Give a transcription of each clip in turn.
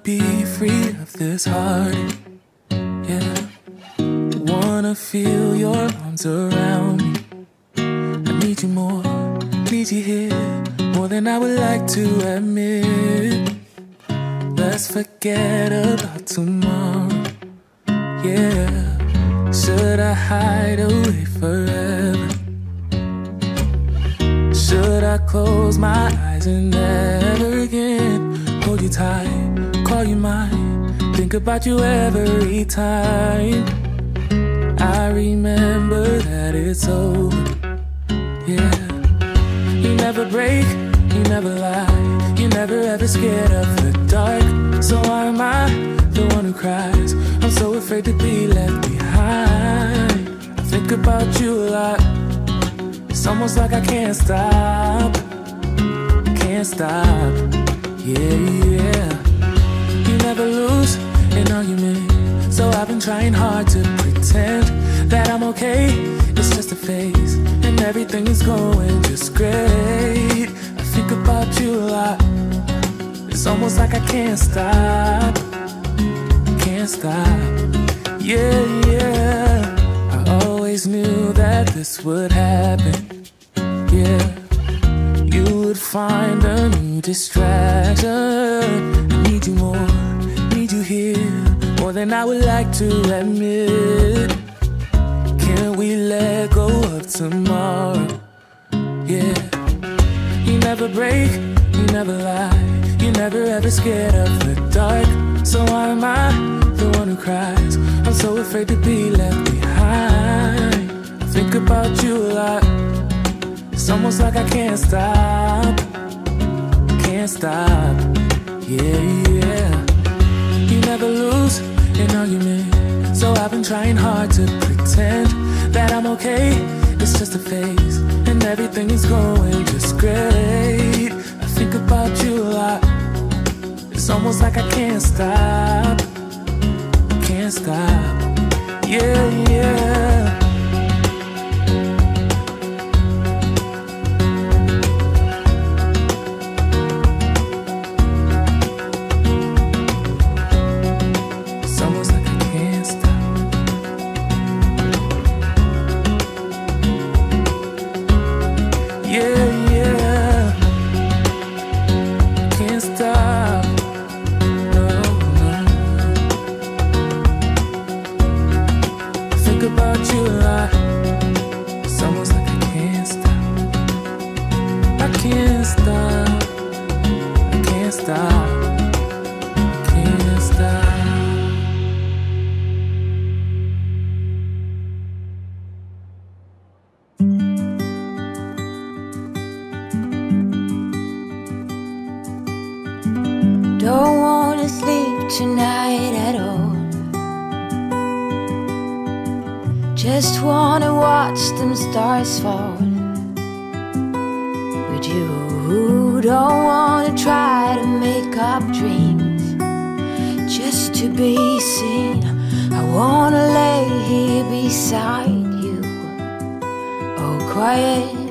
be free of this heart. Yeah, wanna feel your arms around me. I need you more, need you here, more than I would like to admit. Let's forget about tomorrow. Yeah, should I hide away forever? Should I close my eyes and never again hold you tight, call you mine, think about you every time? I remember that it's over. Yeah, you never break, you never lie, you never ever scared of the dark. So why am I the one who cries? I'm so afraid to be left behind. I think about you a lot. It's almost like I can't stop, can't stop. Yeah, yeah. You never lose an argument, so I've been trying hard to pretend that I'm okay. It's just a phase, and everything is going just great. I think about you a lot. It's almost like I can't stop, can't stop. Yeah, yeah. I always knew that this would happen. Yeah, you would find a new distraction. I need you more, need you here, more than I would like to admit. Can we let go of tomorrow? Yeah, you never break, you never lie, you never ever scared of the dark. So why am I the one who cries? I'm so afraid to be left behind. I think about you a lot. It's almost like I can't stop, can't stop. Yeah, yeah. You never lose an argument, so I've been trying hard to pretend that I'm okay. It's just a phase, and everything is going just great. I think about you a lot. It's almost like I can't stop, can't stop. Yeah, yeah. Don't wanna sleep tonight at all. Just wanna watch them stars fall. With you, don't wanna try to make up dreams just to be seen. I wanna lay here beside you, all quiet.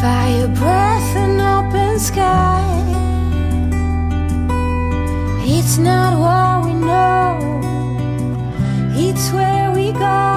Fire breath and open sky. It's not what we know, it's where we go.